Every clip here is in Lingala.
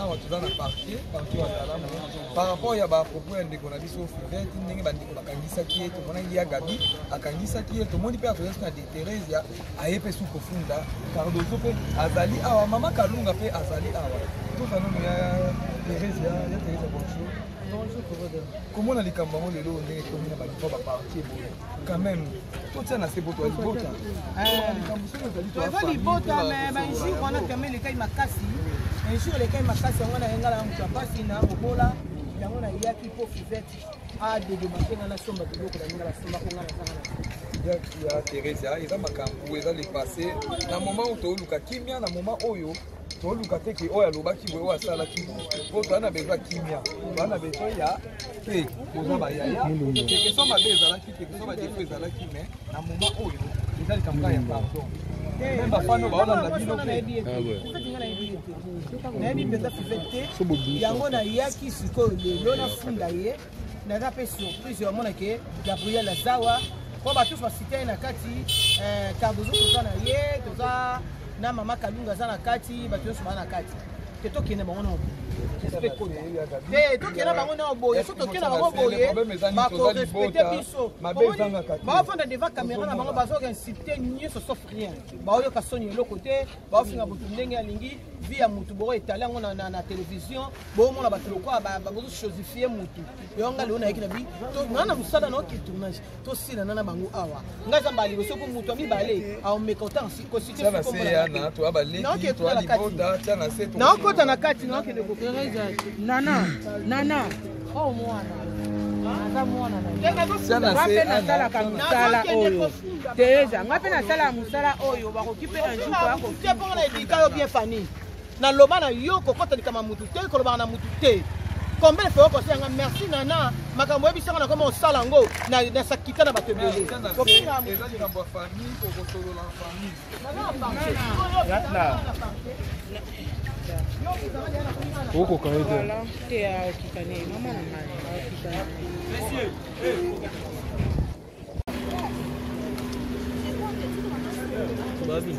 awa toza na parti watalamu par rapport ya bapropos ya ndeko na biso Fivete ndenge bandeko bakangisaki ye tomonaki ya Gabi akangisaki ye tomoni mpe akozasi na de Teresia aye mpe su kofunda Cardozo mpe azali awa mama Kalunga mpe azali awa tozanono ya Teresia bonjour comment on a les camarades les lots on est comme une balle pas partir quand même tout ça n'a c'est beau toi les bottes les bottes mais ici on a quand même les cailles makasi un jour les cailles makasi on a ngala mtapasi na bobola yango na yaki po Fivete a de demander na somba de loko na ngala somba ko ngala sana ya Teresia eza makambo eza les passé na moment où to luka kimia na moment oyo toluka te ke oyo alobaki boye oyo asalaki po toza na besoin kimia toza na besoin ya mpe koza bayaya keke so mabe ezalaki keke so badefo ezalaki me na moment oyo eza likambo ya pardon même bafano baolanda bino nayebi mpenza Fivete yango nayaki sikoyo lelo nafunda ye naza mpe surprise yamonake Gabriel azawa po batusu basite ye na kati Cardozo toza na ye toza na mama Kalunga za na kati bato nyonso bana na kati te tokende bango na te tokende bango na boye so tokende bango boye bakorespecte biso baofanda devant caméra na bango bazokinsulte nyonso sauf rien baoyoka soni eloko te baofinga motu ndenge alingi vi ya motu boko etale yango na télévision boomona bato lokola bazososifie motu yonga leo nayeki na bi nga na mosala na oki tournage tosila na bango awa nga zamba liboso po motu amibale aomeka ota naokota na kati naokende kokereza nana o mwana aza mwana ngape nasalaka mosala oyo Teresa ngape nasala mosala oyo bakoki mpe na njuko yako te mpo na edika yo bien fani na loba na yo kokota likama mutu te kolobaka na mutu te combien de fois ko nga merci nana makambo yebisanga na koma osala yango na sakita na bato ebele eza likambo ya famille kokosolola famille Oko kaide. Te a okikane mama na mali okikane. Monsieur. Vas-y.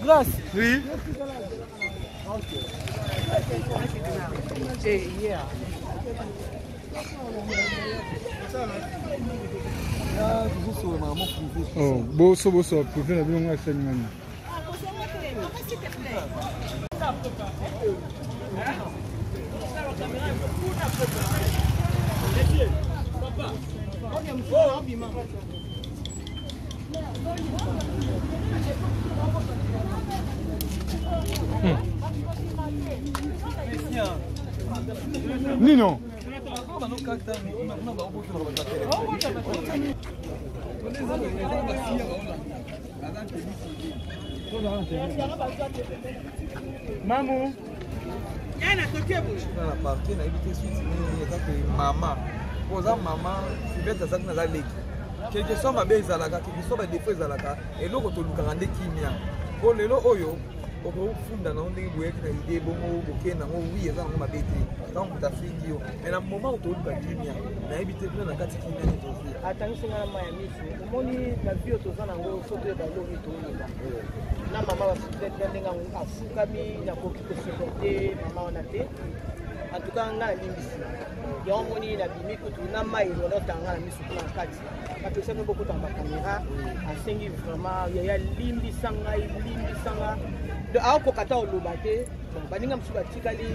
Grâce. Oui. Oh, boso privé na bino ngaka ngani. Nino. Maman. Yana côté vous. Na partie na éviter suite ni ka mama. Poza mama Fivete ça na la leki. Quelque soit mabe ezalaka, quelque soit ba défaut ezalaka et loko to lukanga nde kimia. Ko lelo oyo okofunda na ndenge boyeki na idée bongo bokenda ngo oui eza ngo mabe te. Donc mutafingi yo. Mais na moment où to luka kimia na éviter na kati kimia ni tozi. Atangisi ngana maya misu. Omoni na bio toza na ngo soto ba lori to nda. Na mama wa Fivete ndenga afukami na koki ko supporter mama wana te. En tout cas ngana limbisi. Ya omoni na bimi ko tuna mai ro tanga na misu na kati. Parce que c'est beaucoup de caméra, à 5 vraiment, il y a limbi sanga. De à kokata au lobate, baninga msuba tikali,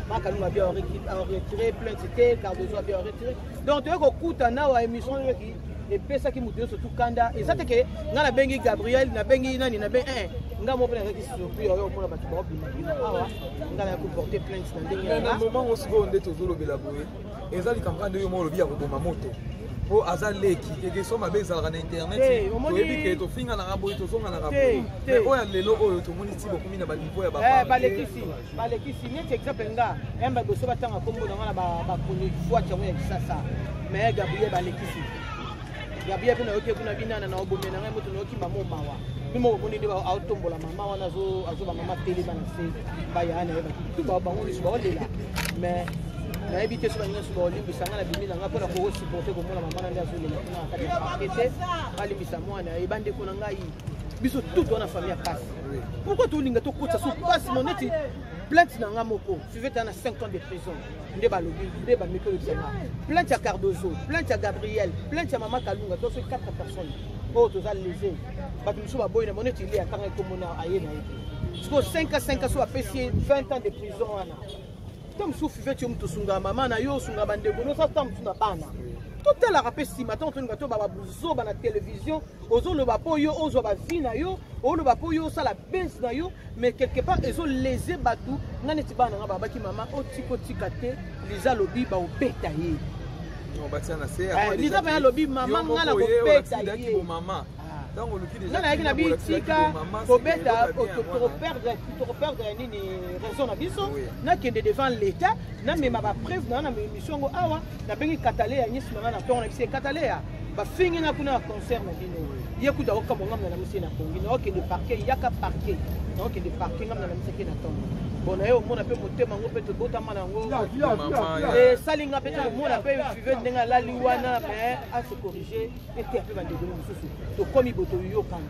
makalunga bien retiré, plein c'était, Cardozo bien retiré. Donc tu es kokuta na wa émission qui et pesa ki mutu surtout kanda. Et ça c'est que ngana bengi Gabriel, na bengi nani na ben nga mo pena ki surpris yo pour la batu ba bima. Ah ngana ko porter plainte na ndenge. Na moment où se go ndé tozolo bela boye. Ezali kamera nde yo mo lobi ya koboma moto. po aza leki keke so mabe ezalaka na internet toyebi ke tofinga na rabo tozonga na rabo mais oyo lelo oyo tomoni ti bokomi na baniveau ya balekisi neti exemple nga yamba boso batanga kombo na ngana bakoni voiture yango ya kisasa mais Gabriel balekisi Gabriel kuna yoke kuna binana na obombe na ngai moto na okimba mo mawa bimo boni de autombola mama wana azo ba mama télé bana se ba ya na yeba tu ba bango lisu ba olela mais na ebite so banyana so ba olimbisa ngana bimina nga pona ko supporter ko mola mama na ndia zo lela kuna kati pakete alimbisa mwana ebande kuna ngai biso tout on a famille à passe pourquoi tu linga to kotsa so passe moneti plainte na nga moko suivait na 5 ans de prison nde ba lobi nde ba miko le tsema plainte à Cardozo plainte à Gabriel plainte à Mama Kalunga donc 4 personnes oh tous lésé ba biso ba boy na moneti ile akanga ko mona ayena jusqu'au 5 ans so apesi 20 ans de prison wana tom soufi fait tu mtu sunga mama na yo sunga bandego no sa tam tuna bana tout la rappel si matin on to ba buzo ba na télévision ozo le ba po yo ozo ba vie na yo o le ba po yo ça la baisse na yo mais quelque part ezo lésé batu ngane ti bana nga ba ki mama o tiko tikate liza lobi ba o beta ye non ba tiana c'est liza ba lobi mama ngala ko beta ye mama donc on le dit déjà na bi tika ko beta to perdre nini raison na biso na kende devant l'état na mema ba preuve na mission ngo awa na bengi katale ya nyisi na to na bise katale ya ba fingi na kuna concert na bino ye kuda o kamo ngamna na misi na kongi na okende parquet yaka parquet na okende parquet ngamna na misi na to bona yo mona pe motema ngo pe to bota mana ngo salinga pe to mona pe suivre ndenga la liwana mais à se corriger et te pe bande de mususu to komi boto yo kan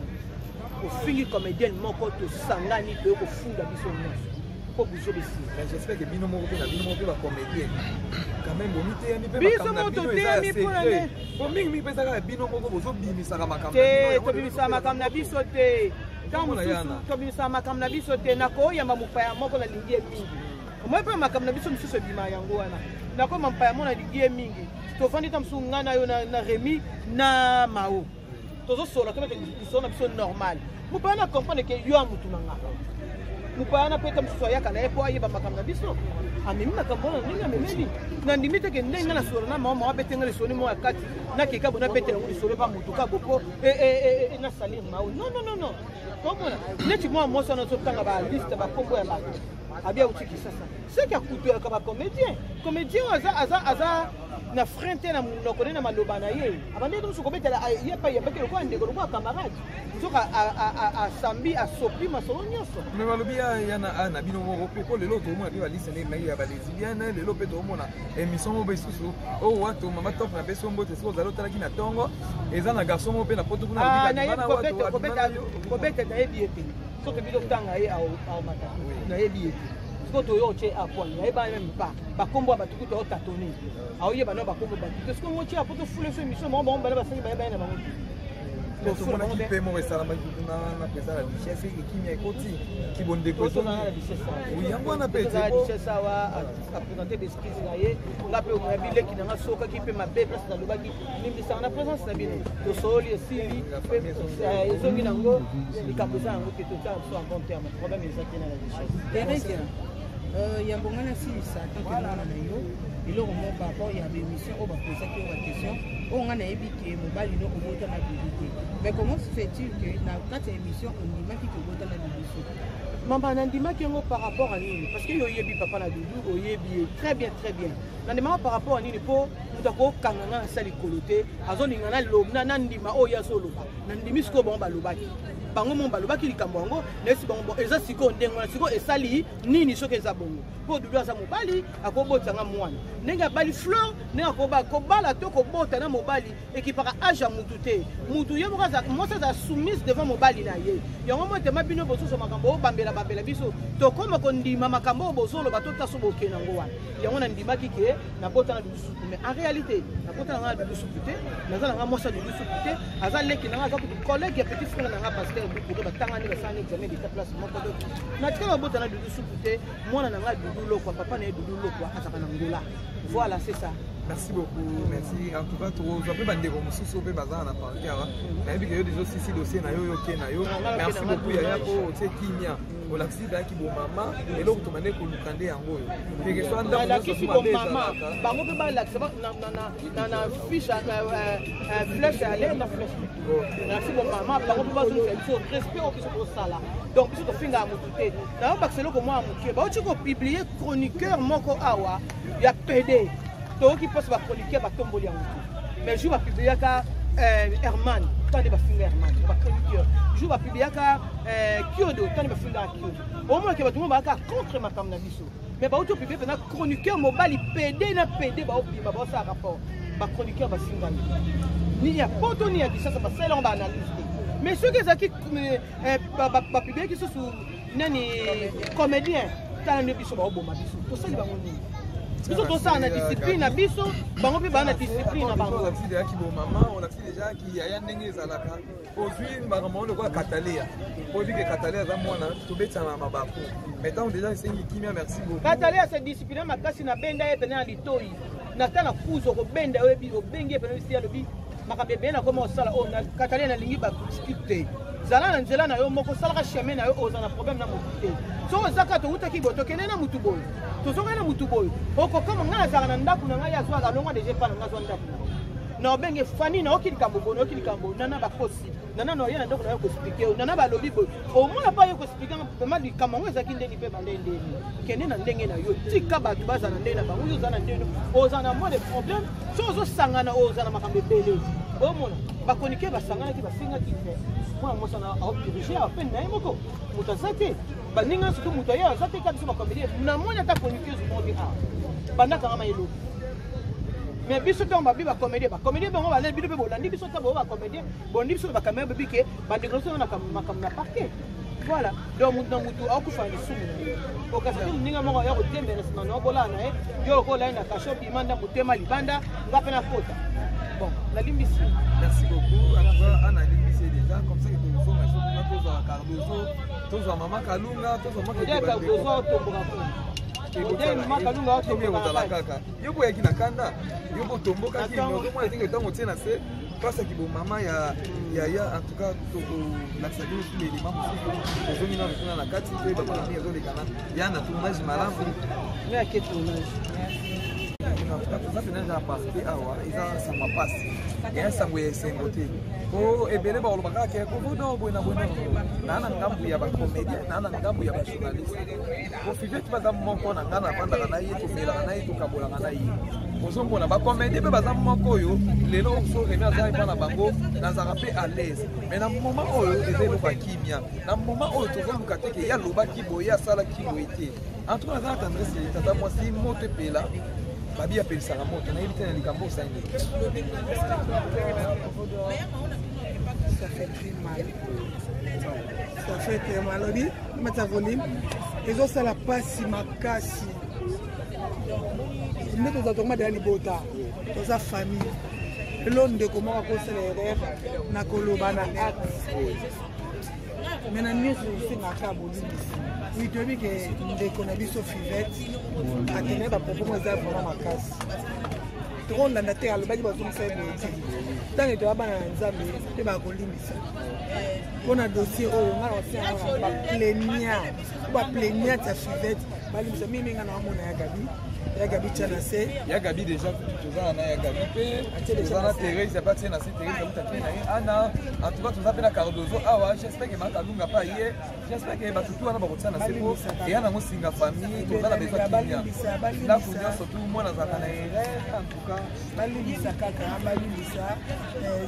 o fingi comédien moko to sangani to ko funda biso nyonso ko buzo bisi j'espère que bino moko pe na bino moko ba comédien quand même bonité mi pe biso moto te mi pour aller bon mi pe saka bino moko bozo bimisa ka makambo te to bimisa makambo na biso te tango to bimisa makambo na biso te nako yamba mupaya moko na lingie mingi moi pe makambo na biso misusu bima yango wana nako mupaya mona lingie mingi to fandi tam sungana yo na Remi na Mao tozo sola to biso na biso normal mupaya na comprendre que yo amutu na ngaka mupaya na pe tam so ya kana epo ayeba makambo na biso amemi makambo na ninga memeli na ndimite ke ndenga na sola na mama abetenga le soni mo akati na kika bona betela nguli solo ba mutuka boko na salir Mao non comment neti moi moi ça na tokanga ba liste ba kombo ya ba abia utiki sasa c'est qu'il a coûté ka ba comédien aza na frente na munoko na maloba na ye abande to soko betela ye pa ye bekelo ko ndeko ko camarade soka a sambi a sopi masolo nyoso mais malobi ya na bino moko ko lelo to mo na liste na ya ba lesbienne lelo pe to mo na émission mo besusu o wato mama top na beso mbote siko zalo tala ki na tongo eza na garçon mo pe na poto kuna na ko beta na ebiete soki bido tanga ye au mata na ebiete siko to yo che apon na eba même pas ba kombo ba tukuto o tatoni au ye ba no ba kombo ba parce que mo che apoto fule so émission mo ba ba sangi ba na bango to mona ki pe mo resala ma na pesa la chef et kimia ekoti ki bonde ko to na la richesse oui yango na pe la richesse wa a présenter des skills na ye nga pe o mabile ki na soka ki pe mabe place na lobaki nimbi sa na présence na bino to soli esili pe ezongi nango likapoza yango ke to ta so en bon terme problème ezaki na la richesse yambongana silisa tanke mwana na yo eloko mo par rapport ya bémission oyo baposaki oyo baquestion oyo nga nayebi ke mobali no obota na bibi te mais comment se fait-il que na kati ya émission ondimaki kobota na bibiso mamba nandimaki yango par rapport à nini parce que yo oyebi papa na dudu oyebi très bien nandimaka par rapport à nini mpo moto akokanga nga na sali kolo te azolinga na ndima oyo azoloba nandimi sikoyo bango balobaki bango mo balobaki likambo yango nayesi bango eza sikoyo ndenge wana sikoyo esali nini soki eza bongo mpo dudu aza mobali akobotanga mwana ndenge abali fleur ndenge akobala to kobota na mobali ekipaka age ya mutu te mutu ye moko mwasi aza soumise devant mobali na ye yango mo etema bino bosusu makambo obambela biso tokoma kondima makambo oyo bozoloba totaso bokende yango wana yango nandimaki ke nabota na dudu supu mais en réalité nabota na nga na dudu supu te naza na nga mwasi ya dudu supu te aza leki na nga aza collègue ya petit frère na nga pasteur bukuto batangani basani examen d'état place moko do natika babota na dudu supu te mwana na nga dudu lokwa papa na ye dudu lokwa azaka na ngola voilà c'est ça Merci beaucoup, merci. En tout cas, tu as fait des remoussos, tu as fait un appareil. Tu as déjà aussi dossier, merci beaucoup, Yaya, pour ce qui y a. Au laxi qui bon maman, et l'autre, tu m'as dit que vous candez en haut. Et que soit dans la qui bon maman, par contre, la fiche, flèche, elle est la flèche. Merci bon maman, par contre, vous respect au plus au salaire. Donc, si tu fais un mouté, là, parce que c'est là que moi, tu peux publier chroniqueur, Moko Awa, il y a PD. Donc, il passe par chroniqueur, par tomber en mouté. Mais je vais publier Herman, tant de films Herman, chroniqueur. Je vais publier Kyodo, tant de films Kyodo. Au moins, que tout le monde va contre ma femme Nabiso. Mais bah, tu peux publier un chroniqueur mobile, PD, na PD, bah, ça rapport. Ma chroniqueur va signer. Il n'y a pas de ni à ça, ça va faire l'on va analyser. Mais ceux qui ont publié qui sont sous comédien, tu as un épisode de Bobo Mabiso. Pour ça, ils vont venir. Ils sont ça en discipline, à Bisso, ils vont faire discipline. On a déjà qui bon maman, on a déjà qui a un dengue zalaka. Aujourd'hui, maman, on voit Cataléa. Pour dire que Cataléa, ça moi, tout bête ça m'a bakou. Maintenant, déjà, c'est une qui merci beaucoup. Cataléa, c'est discipline, ma casse na benda et pena litoi. Natana kuzo ko benda obi obenge pena isi ya lobi. Makabebe na comment ça là on a Catalina lingi ba discuter zala na nzela na yo moko sala chemin na yo ozana problème na moté so zaka to utaki boto kenena mutu boy to so kana mutu boy oko kama ngana zaka na ndaku na ngai azwa ga longwa deje pa na ngazwa ndaku na obenge fani na okili kambo bono okili kambo nana ba kosi nana no yena ndoko na yo ko expliquer nana ba lobi boy o mona pa yo ko expliquer vraiment di kama ngwe zaki ndeni pe bande ndeni kenena ndenge na yo tika ba tubaza na ndena ba uyo zana ndeni ozana mo de problème so zo sangana ozana makambe bele o mona ba konike ba sangana ki ba singa ki fe moi mo sana au diriger a peine na yemoko mutazate ba ninga surtout mutaya zate ka biso ba comédie na mona ta konike zo mo di a banda kama yelo mais biso to ba biba comédie bango ba le bido be bolandi biso ta ba comédie bondi biso ba caméra be bike ba déclaration na makam na parquet voilà donc mutu akufa ni sumu o ka sababu ninga mo ya ko tembe na sima no bola na yo ko la na kasho bi manda mutema libanda ngape na kota bon la limbisi merci beaucoup en tout cas ana limbisi déjà comme ça que nous sommes à tous à Cardozo tous à maman Kalunga tous à maman Cardozo to bora yoko ya kina kanda yoko tomboka kino kama ndio ndio tena se pasa kibo mama ya en tout cas to la salut tous les éléments aussi aux minutes na kati pe ba mama ya zole kana yana tournage malamu mais quel tournage ça fait déjà partie awa ils ça m'a passé et ça ngwe sengote ko ebele ba olobaka ke ko bodo bona na ngambu ya ba comédien na ngambu ya ba journaliste ko fivet ba za moko na ngana panda na ye to fela na ye to kabola na ye ozomona ba comédien pe ba za moko yo lelo so remia za ipana bango na za rapé à l'aise mais na moment oyo ezelo ba kimia na moment oyo to zo lukate ke ya loba kiboya sala kiboité en tout cas za tendresse tata moi si mote pela babi appelle ça la moto na éviter les cambo ça ça fait très mal ça fait très mal on dit mettre volume et ça la passe makasi mais nous avons dans les bota dans sa famille l'on de comment on conseille les rêves na koloba na acte mais na news c'est na kabo oui tu dis que des connaissances fivette à tenir ba propos moi ça vraiment makasi trop na terre le badi ba zum faire tant que tu vas bana nzambe te ba ko limbisa kona dossier oyo ngala osanga ba plaignant ta fivette ba limbisa mimi ngana amona ya Gabi tchana se ya Gabi déjà tozana na ya Gabi pe tozana Thérèse ya parti na Thérèse comme tu na ana en tout cas tu appelles Cardozo awa j'espère que Makalunga pas hier j'espère que ba tout ana ba kotsana se po et ana mo singa famille tozana besoin kinya la kunya surtout moi na zaka na en tout cas balibisa kaka balibisa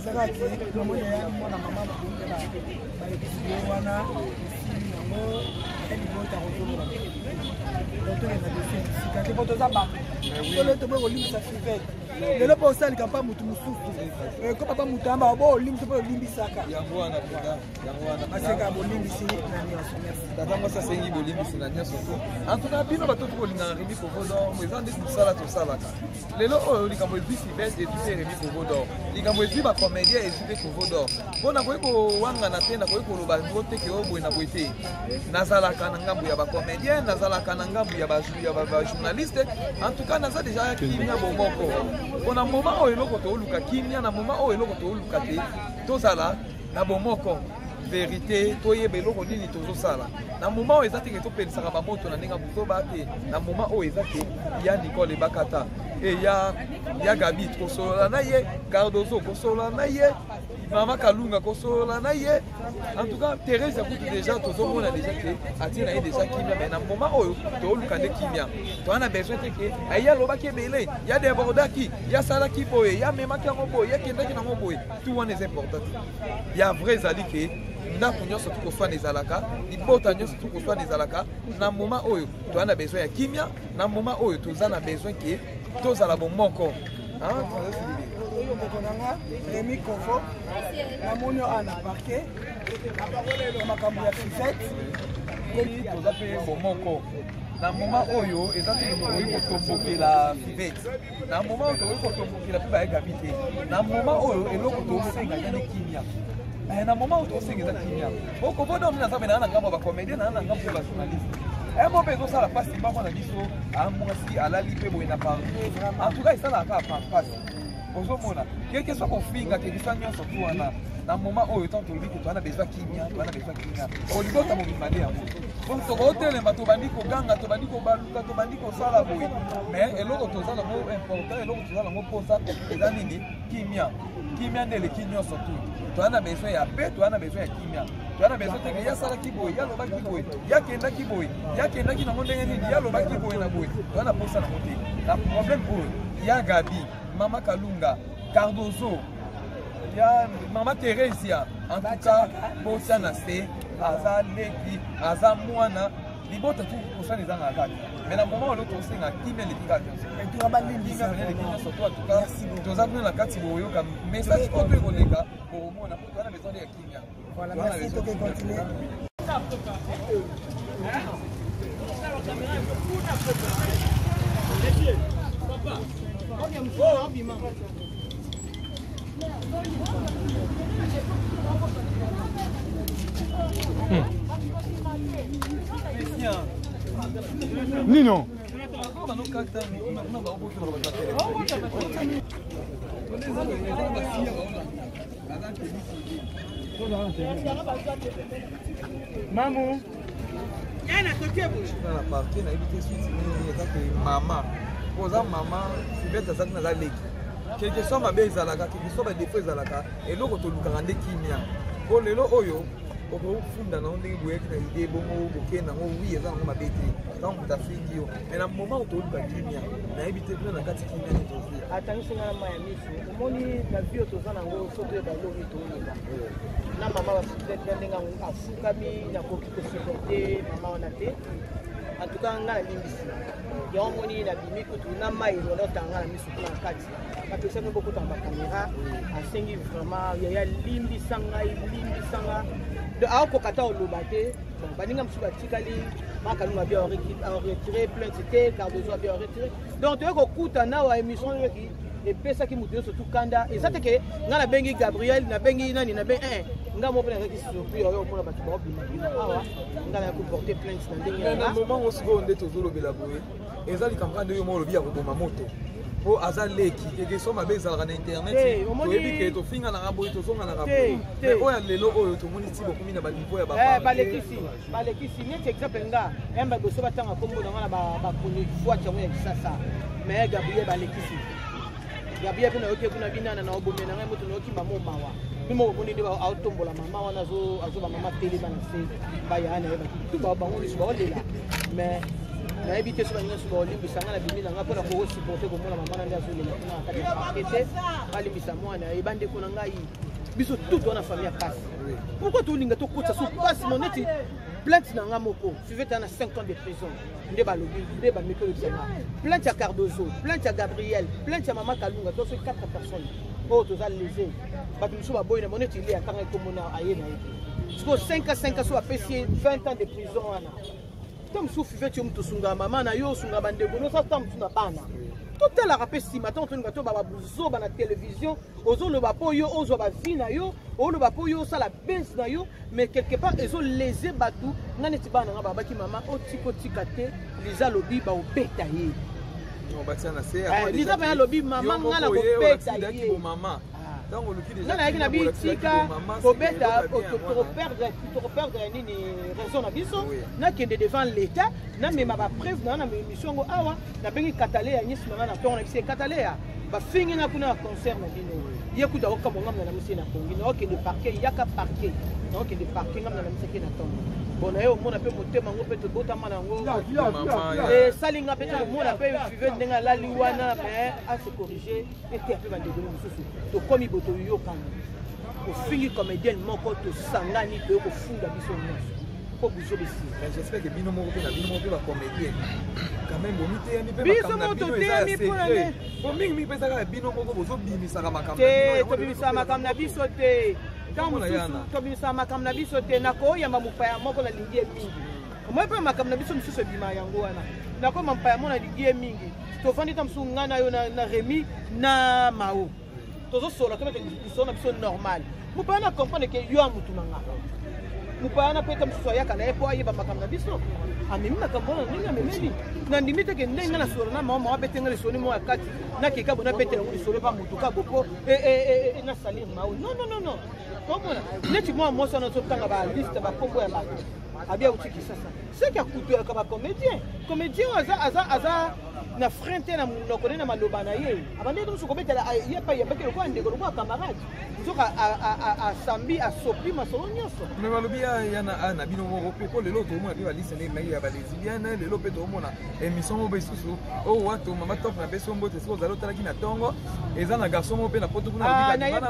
zaka ki mo ya mona mama ba kunga ba ekisiyo wana ngo eli bota rozomona donc on a des quand tu vas aux abats le to bo limbisa fivete lelo po sali kapa mutu mususu ko papa mutamba bo limbisa bo limbisaka yango wana aseka bo limbisi na nyoso merci tata moi ça c'est bo limbisi na nyoso en tout cas bino bato ko linga remi ko vodo mo ezande sala to sala ka lelo oyo likambo ebisi best et tout remi ko vodo likambo ebi ba comédien et tout ko vodo bona ko wanga na tena ko loba ngote ke obo na boite nazalaka na ngambu ya ba comédien nazalaka na ngambu ya ba journaliste en tout cas naza déjà kimia bomoko On a moment où eloko to luka kimia na moment où eloko to luka te tozala na bomoko vérité toyeba eloko nini tozosala na moment où ezate ke topelisaka bamoto na ndenge buzoba te na moment où ezate ya Nicole Bakata et ya Gabi kosolola na ye Cardozo kosolola na ye Mama Kalunga kosolola na ye en tout cas Thérèse akutu déjà tozomona déjà ke atie na ye déjà kimia mais na moment où toluka nde kimia to ana besoin te ke aya lobaki ebele ya débordaki ya salaki boye ya memaki yango boye ya kendaki nango boye tout wana est important ya vrai ezali ke ndako nyonso tokoswana ezalaka libota nyonso tokoswana ezalaka na moment oyo toza na besoin ya kimia na moment oyo toza na besoin ke tozala bomoko oyo mokonanga Rémi Kofo namoni ana parquet makambo ya fifete komi toza mpe bomoko na moment oyo eza te tokoki kotombokela fivete na moment oyo tokoki kotombokela mpe bayegabi te na moment oyo eloko tosenga ezali kimia na moment oyo tosenga eza kimia okovoda omina nzambe na ngambo bacomédien na ngambo ya bajournaliste mo mpe ezosala mpasi mbako na biso amwasi alali mpe boye na parle en tout cas esalaka kaka mpasi ozomona keke so kofinga kekisa nyonso tu wana na moment oyo tant tolobi ke toza na besoin kimia toza na besoin kimia olibota mobima nde yango donc tokotelemba tobandi koganga tobandi kobaluka tobandi kosala boye mais eloko toza nango important eloko toza nango mposa eza nini kimia kimia nde eleki nyonso tu toza na besoin ya pe toza na besoin ya kimia toza na besoin teke yasalaki boye yalobaki boye yakendaki boye yakendaki nango ndenge nini yalobaki boye na boye toza na mposa nango te na problème oyo ya Gabi Mama Kalunga Cardozo ya Mama Teresia en tout cas bosa na se aza leki aza mwana libota tu kosana ezanga kaka mais na moment oyo tosenga kimia leki kaka turabalimbisa surtout en tout cas toza kuna na kati boyoka message oyo ekoleka bomona po toza na besoin ya kimia voilà merci toke continuer Nino. Mamu. na parquet na ebite suite nini eza ke mama poza mama fibete azalaki naza leki quelque soit mabe ezalaka quelque soit badefo ezalaka eloko tolukaka nde kimia po lelo oyo okofunda nango ndenge boyaki na ide bongo bokende nango wi eza nango mabe te ntango moto afingi yo mais na moment toluka kimia nayebi te kuna na kati kimia nde tozia atangisinga na maya miso omoni na bio toza nango soki oyo balobi toyeba na mama basutete ndenge afukami nakoki kosuporte mama wana te en tout cas nga nalimbisi yango moni nabimi kutu na mai elolotanga na miso kuna na kati bapesaki bokutana bakamera asengi vraiment yaya limbisa ngai aokoka ta oloba te baninga mosusu batikali makalunga bia aretire plainte te Cardozo bia aretire donc toyei kokutana awa émission yoki epesaki moto nyonso tukanda eza te ke nga nabengi Gabriel nabengi nani nabengi nga mo mpe nazaki surpris oyo omona bato baobimabima awa nga naya koporte plainte na ndenge na moment osikoyo nde tozolobela boye eza likambo nde yo mo olobi ya koboma moto po aza leki keke so mabe ezalaka na internet toyebi ke tofinga nanga boye tozonganaka boye mais oyo lelo oyo tomoni ti bokomi na baniveau ya balekisi neti exemple nga yamba boso batanga kombo na nga na bakoni voite yango ya kisasa mais Gabriel balekisi Gabriel mpe nayoki kuna binana na obome na ngai moto nayoki mama omawa mpe moko boni nde aotombola mama wana azoba mama telema na se baya na yeba tu bango liso baolela mais nayebi te so baninga so baolimbisa nga na bimi na nga mpona koosupporte komona mama na nde azolela kuna na kati ya parke te balimbisa mwana yeba ndeko na ngai biso tout wana famille ya pasi pourquoi tolinga tokotisa so pasi mo neti plainte na nga moko suivete na 5 ans de prison nde balobi nde bamikolotisanga plainte ya Cardozo plainte ya Gabriel plainte ya Mama Kalunga toso 4 personnes oyo toza lese bato mosusu baboyi na mo neti ile akanga ekomona aye na ye siko 5 ans so bapesi 20 ans de prison wana to mosusu fivete yo moto osungaa mama na yo osungaa bandeko nosata mosusu na bana totalaka mpe nsima ntango tolinga to babuzoba na télévision ozoloba mpo yo ozwa bavi na yo oloba mpo yo osala bese na yo mais quelque part ezolese bato nga neti bana nga babaki mama otikotika te liza lobi baobeta ye on batia na se Lisa ba lobi mama ngala ko beta ye mama donc on luki déjà na bi tika ko beta to perdre nini raison na biso na kende devant l'état na mema ba preuve na mission ngo awa na bengi katale ya nyisi na to na bise katale ya ba fingi na kuna concert na bino ye ku da okabonga na misi na kongi na okende parquet yaka parquet na okende parquet ngam na misi na tongo bon na yo mona pe motema ngo pe to botama na ngo salinga pe to mona pe vive ndenga la liwana mais à se corriger et te pe bande de mususu to komi boto yo kan ko fingi comédien moko to sangani to ko funda biso nyonso ko buzo bisi mais j'espère que bino moko pe na bino moko ba comédien quand même bonité ya mi pe biso moto te mi pona ne bon mingi pe saka bino moko bozo bimisa ka makambo te to bimisa makambo na biso te tobimisa makambo na biso te nakoyamba mopaya moko na lingi ye mingi omoi mpe makambo na biso mosusu ebima yango wana nakoyamba mopaya mo na lingi ye mingi tofandi ta mosusu ngai na yo na remi na mao tozosola tobete liso na biso normal mopaya na comprendre ke yo ya mutu na nga mopaya na mpe ta mosusu ayaka na ye mpo ayeba makambo na biso amemi makambo wana ndenge amemeli nandimi te ke ndenge na solo na mama abetenga lisoni mo ya kati nakeka bona betela ngo lisolo pa motuka bopo na salir mao non komona neti mwa moso na totanga ba liste ba kombo ya bato abia utiki sasa c'est que kutu ya ba comédien aza na frente na nokone na maloba na ye abandi to soko betela ye pa ye betela ko ndeko ko camarade soka a sambi a sopi masolo nyoso mais malobi ya na bino moko pe ko lelo to mona bi ba liste ne mai ya ba lesbienne lelo pe to mona émission mo be susu o wato mama top na beso mbote siko zalo tala ki na tongo eza na garçon mo pe na poto kuna na ye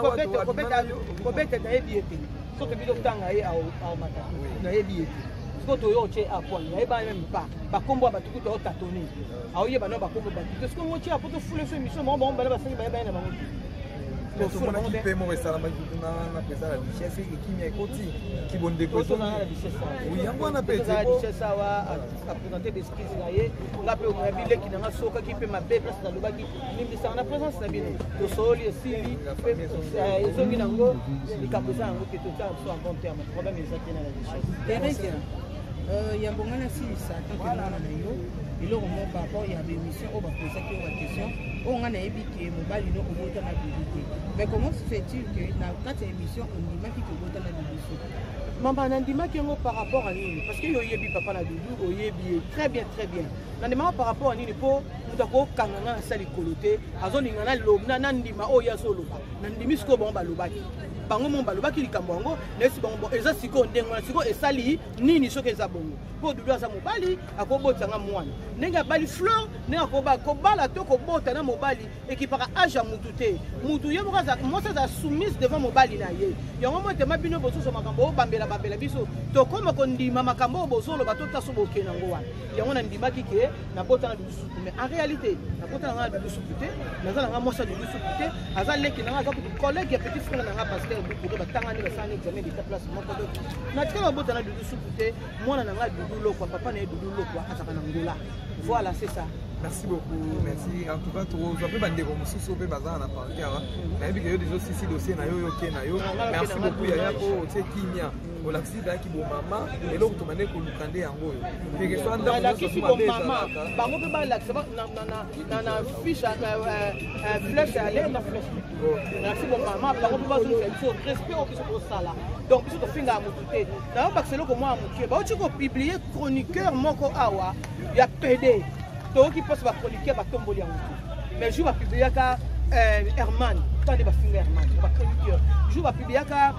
ko beta na ye biete soki bino tanga ye au mata na ye biete siko to yo che a point na ye ba même pas ba kombo ba tukuto tatoni au ye ba no ba kombo ba tukuto siko mo che a poto fule so émission mo ba ba sangi ba na ba pe mo resala ma na pesa la richesse et qui m'est côté qui bonne décoration oui yango na pe la richesse wa a présenter des skills na ye nga pe mo yabile ki na soka ki pe mabe place na lobaki nimbi sa na présence na bino to soli esili ezo ngina ngo likapoza ngo ke to ta so en bon terme problème ezaki na la richesse yambonga na silisa tant que nana na yo eloko mo par rapport ya bémission oyo baposaki oyo baquestion oyo nga nayebi ke mobali no obota na bibi te mais comment se fait-il que na kati ya émission ondimaki ke obota na bibi so mama nandimaki yango par rapport à nini parce que yo oyebi papa na dudu oyebi très bien nandimaka par rapport à nini mpo moto akokanga nga na sa likolo te azoninga na ndima oyo azoloba nandimi sikoyo bango balobaki bango mo balobaki likambo yango nayesi bango eza sikoyo ndenge wana sikoyo esali nini soki eza bongo mpo dudu aza mobali akobotanga mwana ndenge abali fleur ndenge akobala to kobota na mobali ekipaka age ya mutu te mutu ye moko mwasi aza soumise devant mobali na ye yango mo tema bino bosusu makambo oyo bambela biso tokoma kondima makambo oyo bozoloba totaso bokende yango wana yango nandimaki ke nabota na dudu supu mais en réalité nabota na nga na dudu supu te naza na nga mwasi ya dudu supu te aza leki na nga aza collègue ya petit frère na nga pasteur bukuke batangani basani examen d'état place moko do natika nabota na dudu supu te mwana na nga dudu lokwa papa na ye dudu lokwa azaka na ngola voilà c'est ça. Merci beaucoup, merci. En tout cas, tu as fait des remoussos, tu as fait na pancarte. Mais il y a des autres ici dossiers na yo ke na yo. Merci beaucoup Yaya pour ce kimia. Pour l'accident qui bon maman et l'autre tu mané ko lukande yango yo. Que que soit dans la qui bon maman. Bango pe ba l'accident na fiche flèche aller na flèche. Merci bon maman. Bango pe ba so respect au biso pour ça là. Donc biso to finga mututé. Na ba c'est loko moi mutué. Ba tu ko publier chroniqueur moko awa ya PD. Toki passe ba chroniqueur ba tomboli yango. Mais je va publier ka Herman, tani ba finga Herman, ba chroniqueur. Je va publier ka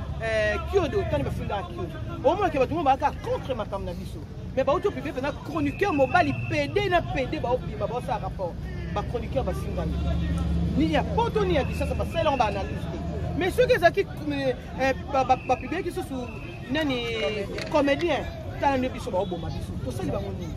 Kyodo, tani ba finga Kyodo. Au moins que ba tout monde ba ka contre ma kam na biso. Mais ba auto publier na chroniqueur mobile PD na PD ba obima ba ça rapport. Ba chroniqueur ba finga ni ya poto ni ya bisasa ba sela on ba analyse. Mais ceux qui aki ba publier qui sous nani comédien, tani biso ba oboma biso. To seli ba ngoni.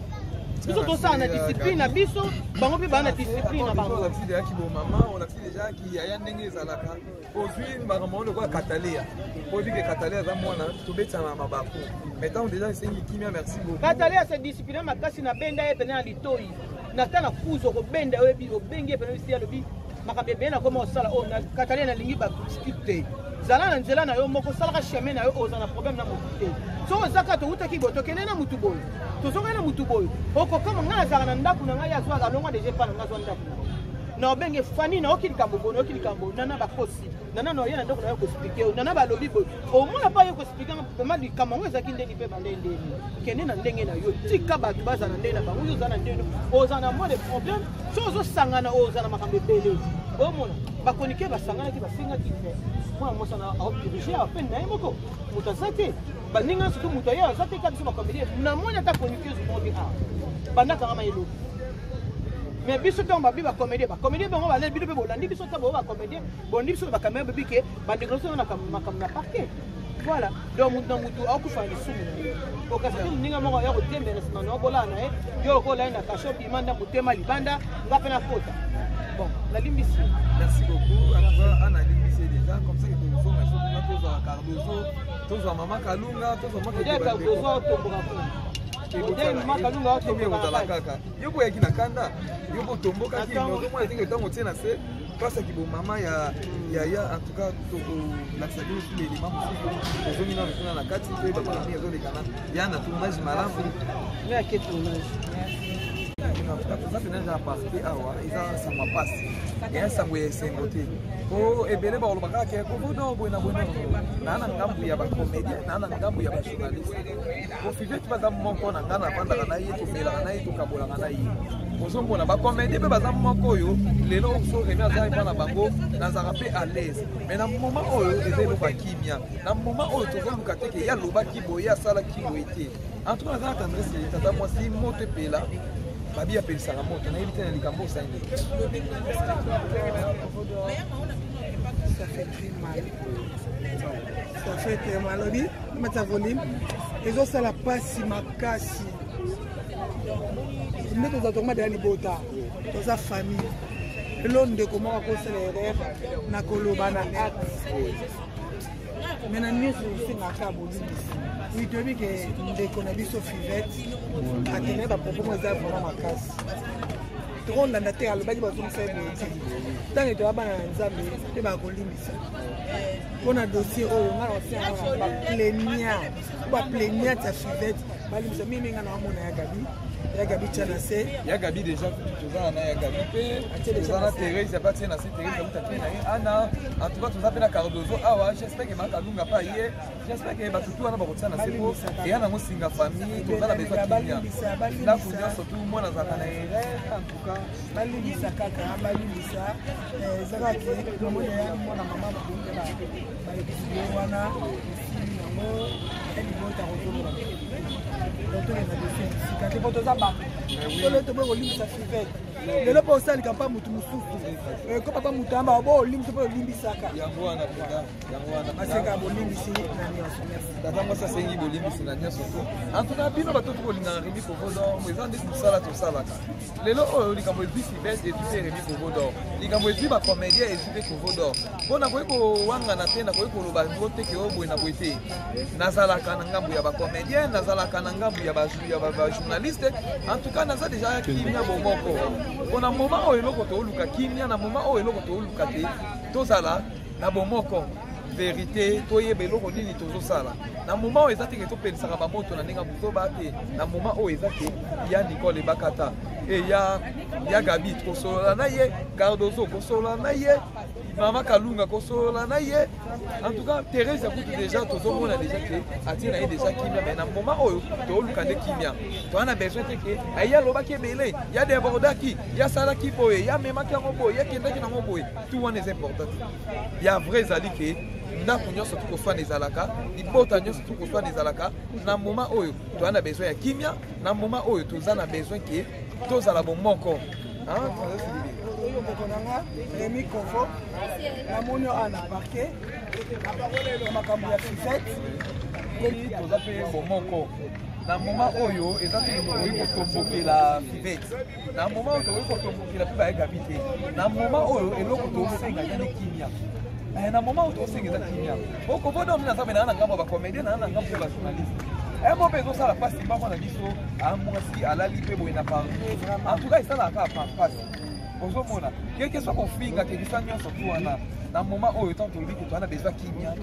Biso to ça na discipline na biso bango pe ba na discipline na bango. On a déjà qui bon maman, on a déjà qui aya ndenge ezalaka. Aujourd'hui maman on quoi Cataléa. Pour dire que Cataléa za mwana to betsa na mabako. Maintenant déjà c'est une kimia merci beaucoup. Cataléa c'est discipline makasi na benda ye pena litoi. Na tana kuzo ko benda we bi obenge pena sia lobi. Makabebe na koma osala o na Cataléa na lingi ba scripté. zala na nzela na yo moko salaka chemin na yo oza na problème na motu te soko ezaka toutaki boye tokende na mutu boye tozongai na mutu boye okokama ngai nazalaka na ndako na ngai azwaka alongwa deja epa na ngai azwa ndako na obenge fani na oki likambo boye naoki likambo nana bakosi nana na oye na ndako na yo koexplike nana balobi boye omona mpa yo koexplike pema likambo yango ezalaki ndeni mpe bandendeni kende na ndenge na yo tika bato baza na ndenge na bango oyo oza na ndenge oza na mwa de problème so ozosangana oyo oza na makambo ebele omona bakonike basanganaki basengaki te mwana mosana aodirige ape na ye moko moto aza te baninga surtout moto aye aza te kati so bacomédie na moni ata konikeuse mobi a bandakanga mayelobi mais biso ntango babi bacomédie bango baleli bino mpe bolandi biso ntango bao bacomédie bondi biso bakamera bebi ke bandeko biso na makambo na parquet voilà donc motu na motu aokufa na lisumu na ye okasi te moninga moko ya kotembela nsima na okolala na ye yo okolai na kasho bima nda motema libanda nga mpe na kota bon nalimbisi merci beaucoup en tout cas ana limbisi déjà comme ça que tozonga so kuna tozwa Cardozo tozwa mama Kalunga tozwa mama Cardozo otomboka kaka yo boyaki na kanda yo botombokaki ozomona ndenge ntango otie na se pasaki bomama ya en tout cas tolakisa bino su lelema mosusu ozongi nano kuna na kati mpe bamalami ezolekana ya na tournage malamu toza penage ya parti awa eza sango mpasi eya sango ya esengo te po ebele bakolobaka ke kovodo boye na boye naa na ngambu ya bacomédien naa na ngambu ya bajournaliste po fiveti baza moko na ngai navandaka na ye tomelaka na ye tokabolaka na ye ozomona bacomédien mpe baza moko oyo lelo so remi aza epa na bango nazalaka mpe à l'aise mais na moma oyo eza eloko ya kimia na moma oyo tozoluka te ke ye alobaki boye asalaki boye te en tout cas naza na tendresse tata mwasi moto epela babi apelisaka moto nayebi te na likambo osaini ça fait très mal ça fait très mal odi mata volume ezosala pasi makasi nde toza tokoma deya libota toza famille elo ndeko moko akosala erreur na koloba na acte mais na nyonso osengaka bolimbisi oui toyebi ke ndeko na biso fivete akende bapropos eza vraimen makasi tokolanda te alobaki bazongisa ye boeti ntango toya bana na nzambe mpe bakolimbisa mpona dossier oyo nga na osengaa bapleniate ya fivete balimbisa mimi nga na wamona ya gabi tia na se ya gabi déjà toza na ya gabi mpe toza na Thérèse apa tie na se Thérèse akuta tie na ye ana en tout cas toza mpe na Cardozo awa j'espère ke makalunga pa ye j'espère ke batutu wana bakotia na se po eya nango singa famille toza na besoin kimia ndako nyonso tu mwana azalaka na erreur en tout cas balimbisa kaka balimbisa ezalaki namoni ya mwana mama babonge balekisi wana esili yango elibota kozolola tokenda dossier sika te po toza bato tolo toboye kolimbisa fivete lelo mpo osalika mpa motu mosusu ko papa motu amba bo olimbisa mpo olimbisaka yango wana asenga bolimbisi na nyonso tata mwasi asengi bolimbisi na nyonso to en tout cas bino bato tokolingana Remi Kovodor eza nde mosala tosalaka lelo oyo likambo ezwi fivete ezwi mpe Remi Kovodor likambo ezwi bacomédien ezwi mpe Kovodor mpo nakoki kowangana te nakoki koloba ngo teke oyo boye na boye te nazalaka na ngambu ya bacomédien nazalaka na ngambu ya bajournaliste en tout cas naza deja kimia bomoko mpona moma oyo eloko tooluka kimia na moma oyo eloko tooluka te tozala na bomoko vérité toyeba eloko nini tozosala na moma oyo eza teke topelisaka bamoto na ndenge buzoba te na moma oyo eza te ya Nicole Bakata e ya Gabi kosolola na ye Cardozo kosolola na ye mama Kalunga kosolola na ye en tout cas Thérèse akutu déjà tozomona déjà ke atie na ye déjà kimia mais na moma oyo tooluka nde kimia toza na besoin te ke aye alobaki ebele ya débordaki ya salaki boye ya memaki yango boye ya kendaki nango boye tout wana eza important te ya vrai ezali ke ndako nyonso tokoswana ezalaka libota nyonso tokoswana ezalaka na moma oyo toza na besoin ya kimia na moma oyo toza na besoin ke tozala bomoko oyo ndeko nanga Remi Kovo namoni oyo ana parke na makambo ya fivete toza mpe bomoko na moma oyo eza te tokoki kotombokela fivete na moma oyo tokoki kotombokela mpe bayegabi te na moma oyo eloko tosenga yane kimia na moma oyo tosenga eza kimia okovoda omina nzambe naa na ngambo ya bacomédien naa na ngambo ya bajournaliste mo mpe ezosala mpasi mbako na biso amwasi alali mpe boye na partout en tout cas esalaka kaka mpasi ozomona keke so kofinga keke sa nyonso tu wana na moment oyo tant tolobi ke toana besoin kimia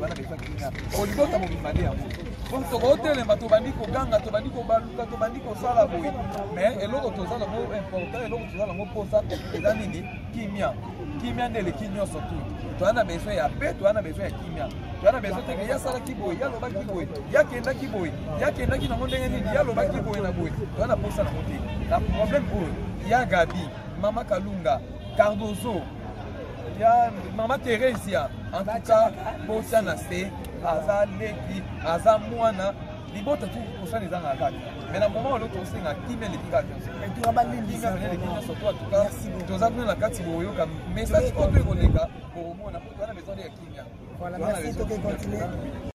olibota mobima nde yango donc tokotelemba tobandi koganga tobandi kobaluka tobandi kosala boye mais eloko toza nango important eloko toza nango mposa eza nini kimia nde eleki nyonso tu toana besoin ya pe toana besoin ya kimia toana besoin teke yasalaki boye yalobaki boye yakendaki boye yakendaki nango ndenge nini yalobaki boye na boye toana mposa nango te na problème oyo ya Gabi Mama Kalunga Cardozo ya Mama Teresia en tout cas bosa na se aza leki aza mwana libota tu kosana ezanga kaka mais na moment oyo tosenga kimia leki kaka surtout en tout cas toza kuna na kati boyoka message oyo ekoleka bomona po toana besoin ya kimia voilà merci to continuer